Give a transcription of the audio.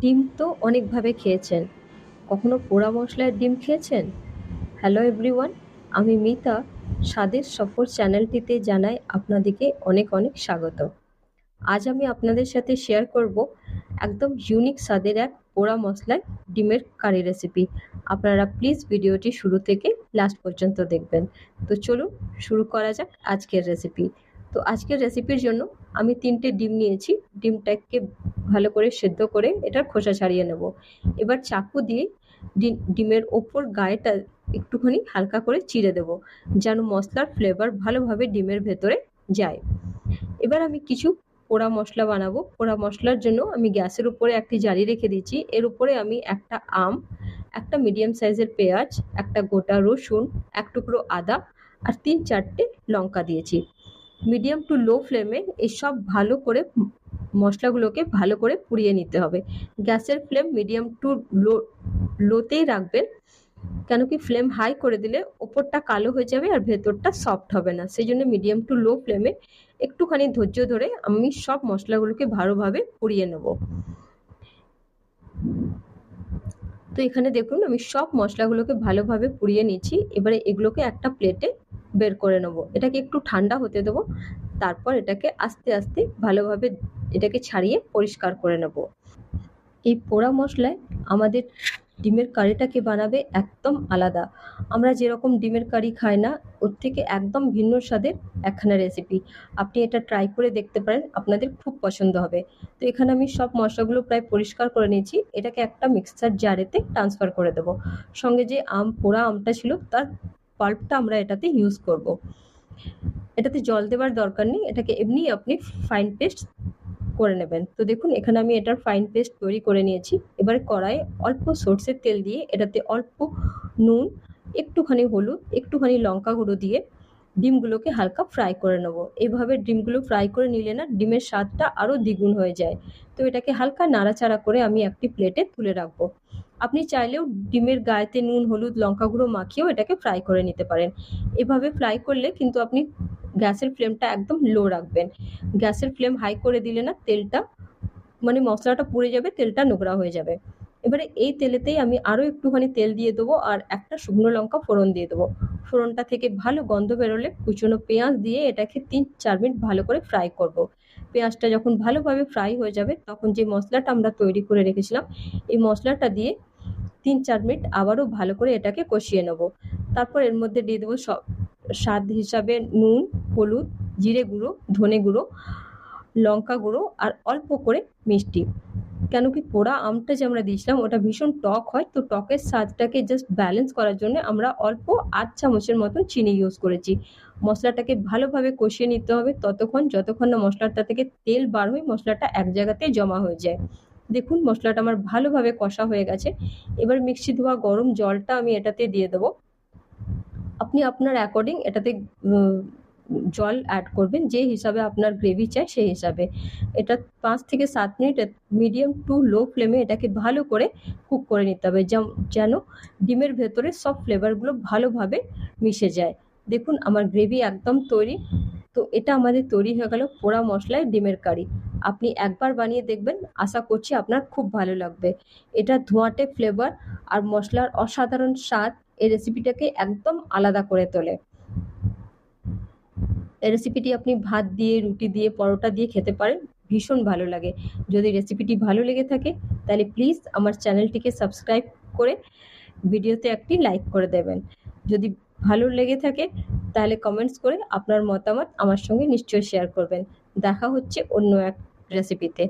ডিম তো অনেকভাবে খেয়েছেন। কখনো পোড়া মশলার ডিম খেয়েছেন? হ্যালো এভরিওয়ান, আমি মিতা। স্বাদের সফর চ্যানেলটিতে জানাই আপনাদেরকে অনেক অনেক স্বাগত। আজ আমি আপনাদের সাথে শেয়ার করব একদম ইউনিক স্বাদের এক পোড়া মশলায় ডিমের কারি রেসিপি। আপনারা প্লিজ ভিডিওটি শুরু থেকে লাস্ট পর্যন্ত দেখবেন। তো চলুন শুরু করা যাক আজকের রেসিপি। তো আজকের রেসিপির জন্য আমি 3টে ডিম নিয়েছি। ডিমটাকে ভালো করে সেদ্ধ করে এটার খোসা ছাড়িয়ে নেব। এবার চাকু দিয়ে ডিমের ওপর গায়েটা একটুখানি হালকা করে চিড়ে দেব, যেন মশলার ফ্লেভার ভালোভাবে ডিমের ভেতরে যায়। এবার আমি কিছু পোড়া মশলা বানাবো। পোড়া মশলার জন্য আমি গ্যাসের উপরে একটি জালি রেখে দিচ্ছি। এর উপরে আমি একটা আম, একটা মিডিয়াম সাইজের পেঁয়াজ, একটা গোটা রসুন, এক টুকরো আদা আর 3-4টে লঙ্কা দিয়েছি। মিডিয়াম টু লো ফ্লেমে এসব ভালো করে মশলাগুলোকে ভালো করে পুড়িয়ে নিতে হবে। গ্যাসের ফ্লেম মিডিয়াম টু লোতেই রাখবেন, কেন কি ফ্লেম হাই করে দিলে ওপরটা কালো হয়ে যাবে আর ভেতরটা সফট হবে না। সেই জন্য মিডিয়াম টু লো ফ্লেমে একটুখানি ধৈর্য ধরে আমি সব মশলাগুলোকে ভালোভাবে পুড়িয়ে নেব। তো এখানে দেখুন আমি সব মশলাগুলোকে ভালোভাবে পুড়িয়ে নিচ্ছি। এবারে এগুলোকে একটা প্লেটে বের করে নেব। এটাকে একটু ঠান্ডা হতে দেবো, তারপর এটাকে আস্তে আস্তে ভালোভাবে এটাকে ছাড়িয়ে পরিষ্কার করে নেব। এই পোড়া মশলায় আমাদের ডিমের কারিটাকে বানাবে একদম আলাদা। আমরা যেরকম ডিমের কারি খাই না, ওর থেকে একদম ভিন্ন স্বাদের একখানা রেসিপি। আপনি এটা ট্রাই করে দেখতে পারেন, আপনাদের খুব পছন্দ হবে। তো এখানে আমি সব মশলাগুলো প্রায় পরিষ্কার করে নিয়েছি। এটাকে একটা মিক্সার জারেতে ট্রান্সফার করে দেবো। সঙ্গে যে পোড়া আমটা ছিল তার পাল্পটা আমরা এটাতে ইউজ করব। এটাতে জল দেওয়ার দরকার নেই, এটাকে এমনি আপনি ফাইন পেস্ট করে নেবেন। তো দেখুন এখানে আমি এটার ফাইন পেস্ট তৈরি করে নিয়েছি। এবারে কড়াইয়ে অল্প সর্ষের তেল দিয়ে এটাতে অল্প নুন, একটুখানি হলুদ, একটুখানি লঙ্কা গুঁড়ো দিয়ে ডিমগুলোকে হালকা ফ্রাই করে নেব। এইভাবে ডিমগুলো ফ্রাই করে নিলে না ডিমের স্বাদটা আরও দ্বিগুণ হয়ে যায়। তো এটাকে হালকা নাড়াচাড়া করে আমি একটি প্লেটে তুলে রাখবো। আপনি চাইলেও ডিমের গায়েতে নুন, হলুদ, লঙ্কা গুঁড়ো মাখিয়েও এটাকে ফ্রাই করে নিতে পারেন। এভাবে ফ্রাই করলে কিন্তু আপনি গ্যাসের ফ্লেমটা একদম লো রাখবেন। গ্যাসের ফ্লেম হাই করে দিলে না তেলটা মানে মশলাটা পুড়ে যাবে, তেলটা নোংরা হয়ে যাবে। এবারে এই তেলেতেই আমি আরও একটুখানি তেল দিয়ে দেবো আর একটা শুকনো লঙ্কা ফোড়ন দিয়ে দেবো। ফোড়নটা থেকে ভালো গন্ধ বেরোলে কুচনো পেঁয়াজ দিয়ে এটাকে 3-4 মিনিট ভালো করে ফ্রাই করব। পেঁয়াজটা যখন ভালোভাবে ফ্রাই হয়ে যাবে তখন যে মশলাটা আমরা তৈরি করে রেখেছিলাম এই মশলাটা দিয়ে 3-4 মিনিট আবারও ভালো করে এটাকে কষিয়ে নেব। তারপর এর মধ্যে দিয়ে দেবো স্বাদ হিসাবে নুন, হলুদ, জিরে গুঁড়ো, ধনে গুঁড়ো, লঙ্কা গুঁড়ো আর অল্প করে মিষ্টি। কেন কি পোড়া আমটা যে আমরা দিয়েছিলাম ওটা ভীষণ টক হয়, তো টকের স্বাদটাকে জাস্ট ব্যালেন্স করার জন্য আমরা অল্প 8 চামচের মতন চিনি ইউজ করেছি। মশলাটাকে ভালোভাবে কষিয়ে নিতে হবে যতক্ষণ না মশলাটা থেকে তেল বার হয়ে মশলাটা এক জায়গাতে জমা হয়ে যায়। দেখুন মশলাটা আমার ভালোভাবে কষা হয়ে গেছে। এবার মিক্সি ধোয়া গরম জলটা আমি এটাতে দিয়ে দেবো। আপনি আপনার অ্যাকর্ডিং এটাতে জল অ্যাড করবেন, যে হিসাবে আপনার গ্রেভি চাই সেই হিসাবে। এটা 5 থেকে 7 মিনিট মিডিয়াম টু লো ফ্লেমে এটাকে ভালো করে কুক করে নিতে হবে, যেন ডিমের ভেতরে সব ফ্লেভারগুলো ভালোভাবে মিশে যায়। দেখুন আমার গ্রেভি একদম তৈরি। তো এটা আমাদের তৈরি হয়ে গেল পোড়া মশলায় ডিমের কারি। আপনি একবার বানিয়ে দেখবেন, আশা করছি আপনার খুব ভালো লাগবে। এটা ধোঁয়াটে ফ্লেভার আর মশলার অসাধারণ স্বাদ এই রেসিপিটাকে একদম আলাদা করে তোলে। এই রেসিপিটি আপনি ভাত দিয়ে, রুটি দিয়ে, পরোটা দিয়ে খেতে পারেন, ভীষণ ভালো লাগে। যদি রেসিপিটি ভালো লেগে থাকে তাহলে প্লিজ আমার চ্যানেলটিকে সাবস্ক্রাইব করে ভিডিওতে একটি লাইক করে দেবেন। যদি ভালো লেগে থাকে তাহলে কমেন্টস করে আপনার মতামত আমার সঙ্গে নিশ্চয়ই শেয়ার করবেন। দেখা হচ্ছে অন্য এক রেসিপিতে।